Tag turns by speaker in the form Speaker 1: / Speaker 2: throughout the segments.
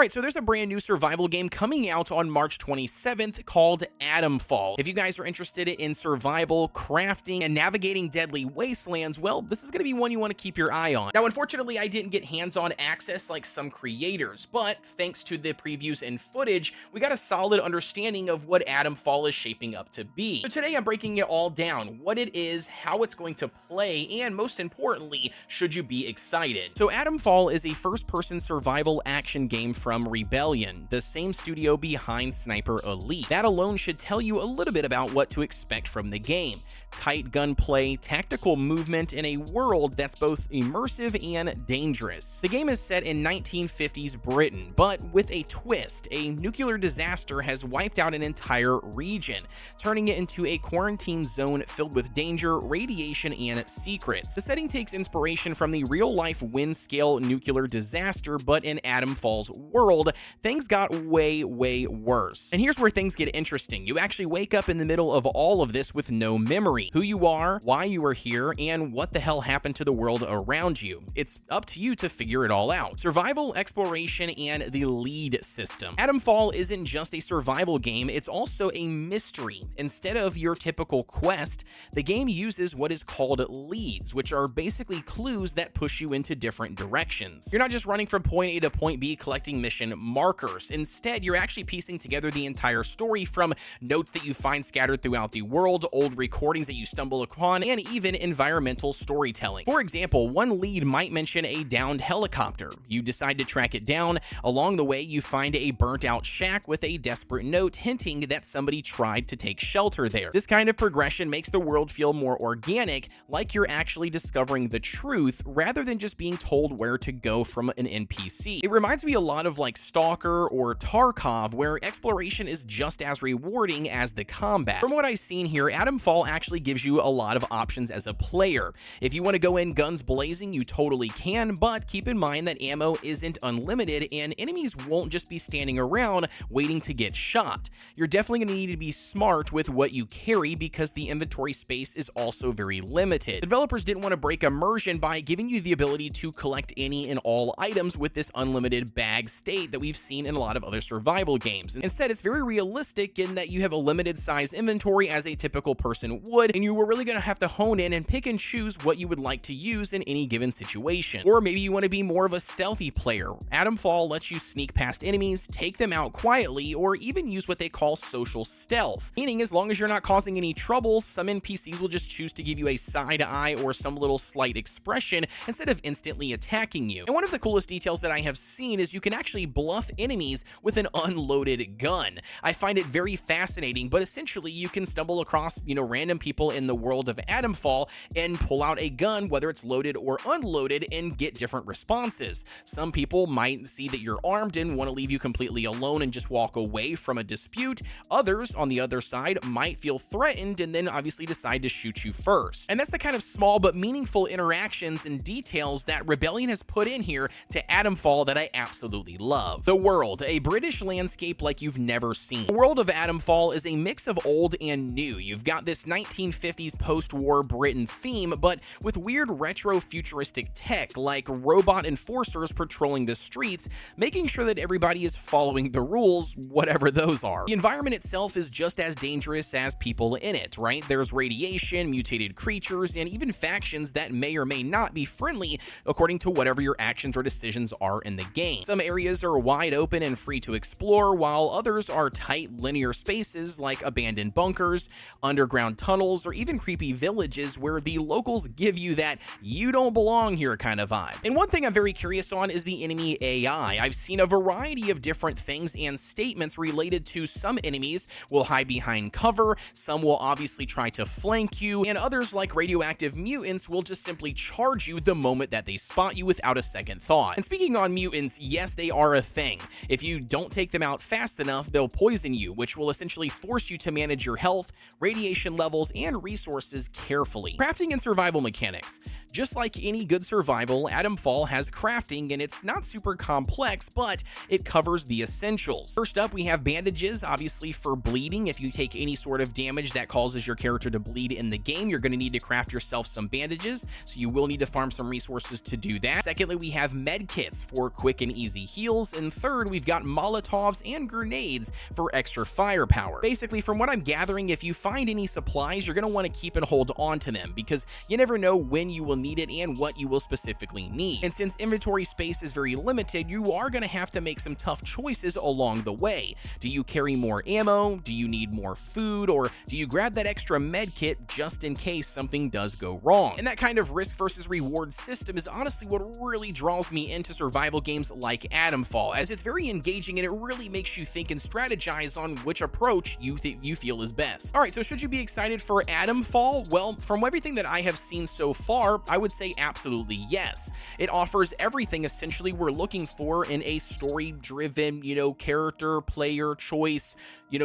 Speaker 1: Alright, so there's a brand new survival game coming out on March 27th called Atomfall. If you guys are interested in survival, crafting, and navigating deadly wastelands, well, this is going to be one you want to keep your eye on. Now, unfortunately, I didn't get hands-on access like some creators, but thanks to the previews and footage, we got a solid understanding of what Atomfall is shaping up to be. So today I'm breaking it all down, what it is, how it's going to play, and most importantly, should you be excited? So Atomfall is a first-person survival action game from Rebellion, the same studio behind Sniper Elite. That alone should tell you a little bit about what to expect from the game. Tight gunplay, tactical movement in a world that's both immersive and dangerous. The game is set in 1950s Britain, but with a twist. A nuclear disaster has wiped out an entire region, turning it into a quarantine zone filled with danger, radiation, and secrets. The setting takes inspiration from the real-life Wind-scale nuclear disaster, but in Atomfall's world, things got way worse. And here's where things get interesting. You actually wake up in the middle of all of this with no memory. Who you are, why you are here, and what the hell happened to the world around you. It's up to you to figure it all out. Survival, exploration, and the lead system. Atomfall isn't just a survival game, it's also a mystery. Instead of your typical quest, the game uses what is called leads, which are basically clues that push you into different directions. You're not just running from point A to point B collecting mission markers. Instead, you're actually piecing together the entire story from notes that you find scattered throughout the world, old recordings that you stumble upon, and even environmental storytelling. For example, one lead might mention a downed helicopter. You decide to track it down. Along the way, you find a burnt out shack with a desperate note hinting that somebody tried to take shelter there. This kind of progression makes the world feel more organic, like you're actually discovering the truth rather than just being told where to go from an NPC. It reminds me a lot of like Stalker or Tarkov, where exploration is just as rewarding as the combat. From what I've seen here, Atomfall actually gives you a lot of options as a player. If you want to go in guns blazing, you totally can, but keep in mind that ammo isn't unlimited and enemies won't just be standing around waiting to get shot. You're definitely going to need to be smart with what you carry because the inventory space is also very limited. Developers didn't want to break immersion by giving you the ability to collect any and all items with this unlimited bag state that we've seen in a lot of other survival games. Instead, it's very realistic in that you have a limited size inventory as a typical person would, and you were really going to have to hone in and pick and choose what you would like to use in any given situation. Or maybe you want to be more of a stealthy player. Atomfall lets you sneak past enemies, take them out quietly, or even use what they call social stealth, meaning as long as you're not causing any trouble, some NPCs will just choose to give you a side eye or some little slight expression instead of instantly attacking you. And one of the coolest details that I have seen is you can actually bluff enemies with an unloaded gun. I find it very fascinating, but essentially you can stumble across, random people in the world of Atomfall and pull out a gun, whether it's loaded or unloaded, and get different responses. Some people might see that you're armed and want to leave you completely alone and just walk away from a dispute. Others, on the other side, might feel threatened and then obviously decide to shoot you first. And that's the kind of small but meaningful interactions and details that Rebellion has put in here to Atomfall that I absolutely love. The world, a British landscape like you've never seen. The world of Atomfall is a mix of old and new. You've got this 1950s post-war Britain theme, but with weird retro futuristic tech like robot enforcers patrolling the streets, making sure that everybody is following the rules, whatever those are. The environment itself is just as dangerous as people in it, right? There's radiation, mutated creatures, and even factions that may or may not be friendly according to whatever your actions or decisions are in the game. Some areas are wide open and free to explore, while others are tight linear spaces like abandoned bunkers, underground tunnels, or even creepy villages where the locals give you that you don't belong here kind of vibe. And one thing I'm very curious on is the enemy AI. I've seen a variety of different things and statements related to some enemies will hide behind cover, some will obviously try to flank you, and others like radioactive mutants will just simply charge you the moment that they spot you without a second thought. And speaking on mutants, yes, they are a thing. If you don't take them out fast enough, they'll poison you, which will essentially force you to manage your health, radiation levels, and resources carefully. Crafting and survival mechanics. Just like any good survival, Atomfall has crafting, and it's not super complex, but it covers the essentials. First up, we have bandages, obviously for bleeding. If you take any sort of damage that causes your character to bleed in the game, you're going to need to craft yourself some bandages, so you will need to farm some resources to do that. Secondly, we have med kits for quick and easy heals. heals, and third, we've got Molotovs and grenades for extra firepower. Basically, from what I'm gathering, if you find any supplies, you're going to want to keep and hold on to them because you never know when you will need it and what you will specifically need. And since inventory space is very limited, you are going to have to make some tough choices along the way. Do you carry more ammo? Do you need more food? Or do you grab that extra med kit just in case something does go wrong? And that kind of risk versus reward system is honestly what really draws me into survival games like Atomfall, as it's very engaging and it really makes you think and strategize on which approach you feel is best. Alright, so should you be excited for Atomfall? Well, from everything that I have seen so far, I would say absolutely yes. It offers everything essentially we're looking for in a story-driven, character, player choice,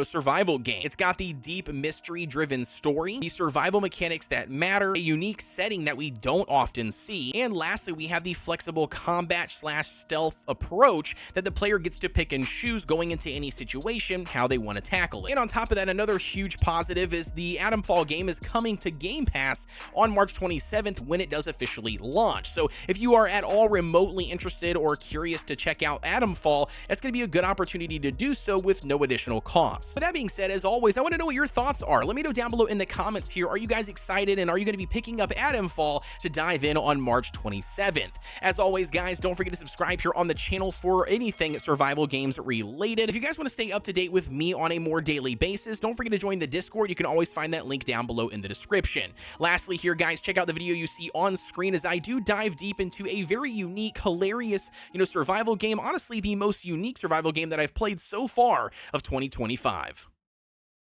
Speaker 1: survival game. It's got the deep mystery-driven story, the survival mechanics that matter, a unique setting that we don't often see, and lastly, we have the flexible combat/stealth approach that the player gets to pick and choose going into any situation how they want to tackle it. And on top of that, another huge positive is the Atomfall game is coming to Game Pass on March 27th when it does officially launch. So if you are at all remotely interested or curious to check out Atomfall, that's going to be a good opportunity to do so with no additional cost. But that being said, as always, I want to know what your thoughts are. Let me know down below in the comments here. Are you guys excited, and are you going to be picking up Atomfall to dive in on March 27th? As always, guys, don't forget to subscribe here on the channel for anything survival games related. If you guys want to stay up to date with me on a more daily basis, don't forget to join the Discord. You can always find that link down below in the description. Lastly here, guys, check out the video you see on screen as I do dive deep into a very unique, hilarious, survival game. Honestly, the most unique survival game that I've played so far of 2025.